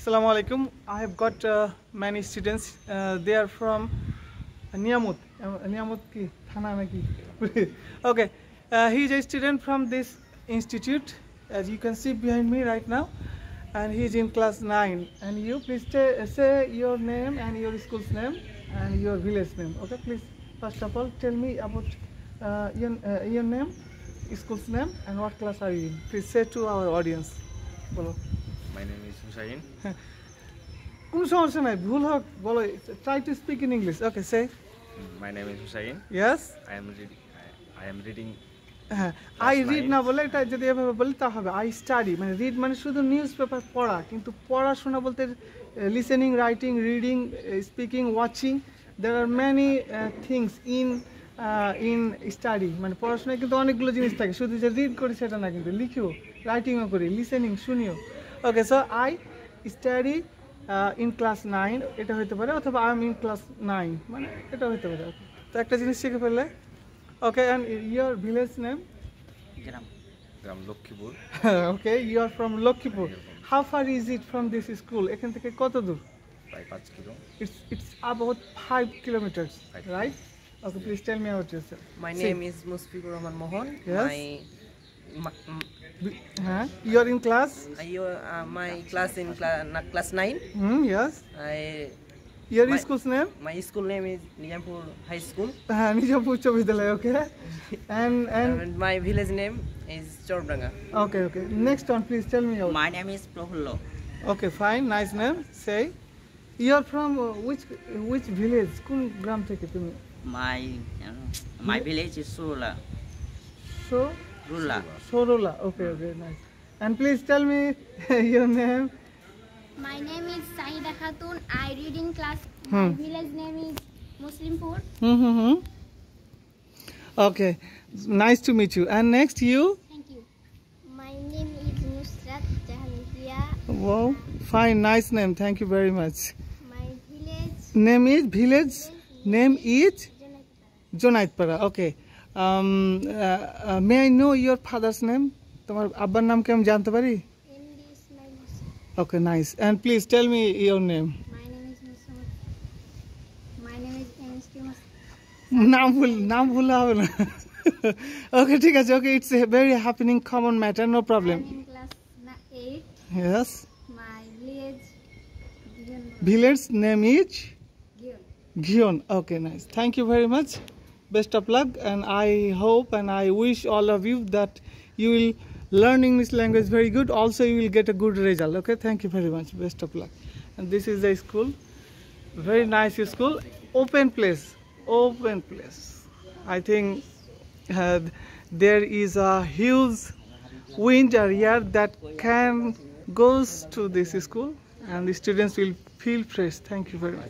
Assalamu alaikum. I have got many students. They are from Niyamut. Niyamut ki thana naki. Okay. He is a student from this institute, as you can see behind me right now, and he is in class 9. And you please say your name and your school's name and your village name. Okay, please. First of all, tell me about your name, school's name, and what class are you in. Please say to our audience. Bolo. My name is Hussain. কোনো সমস্যা নাই ভুল হোক বলো try to speak in English. Okay, say. My name is Hussain. Yes. I am reading. I read না বলে এটা যদি এভাবে বলি তা হবে I study মানে read মানে শুধু নিউজ পেপার পড়া কিন্তু পড়াশোনা বলতে listening, writing, reading, speaking, watching, there are many things in study মানে পড়াশোনায় কিন্তু অনেকগুলো জিনিস থাকে শুধু যে রিড করি সেটা না কিন্তু লিখিও রাইটিংও করি লিসেনিং শুনিও okay so I study in class 9 এটা হতে পারে অথবা I am in class 9 মানে এটা হতে পারে তো একটা জিনিস শিখে ফেললে okay and your village name Gram Lokhipur. Okay, you are from Lokhipur. How far is it from this school এখান থেকে কত দূর By 5 kilo. It's about 5 kilometers, right? Okay, please tell me about yourself. My name is Musfiqur Rahman Mohan. Yes. You are in class? My class in class 9. Yes. Your school's name? My school name is Nijampur High School. Nijampur Chobidyalaya, okay. And my village name is Chordanga. Okay. Next one, please tell me out. My name is Prafullo. Okay, fine. Nice name. Say. You are from which village? কোন গ্রাম থেকে তুমি? My village is Surula. Sorula. Okay, nice. And please tell me your name. My name is Sahida Khatun. I read in class. My village name is Muslimpur. Okay, nice to meet you. And next you? Thank you. My name is Nusrat Jahangia. Wow, fine, nice name. Thank you very much. My village name is Jonaitpara. Okay. May I know your father's name? তোমার আব্বার নাম কি আমি জানতে পারি? Okay, nice. And please tell me your name. My name is Muslim. My name is Ms. নাম ভুলা হবে না Okay, ঠিক আছে. Okay, it's a very happening common matter, no problem. I'm in class 8. Yes. My village name is Ghion. Okay, nice. Thank you very much. Best of luck, and I hope and I wish all of you that you will learn English language very good. Also, you will get a good result. Okay, thank you very much. Best of luck. And this is the school. Very nice school. Open place. I think there is a huge wind area that can goes to this school, and the students will feel fresh. Thank you very much.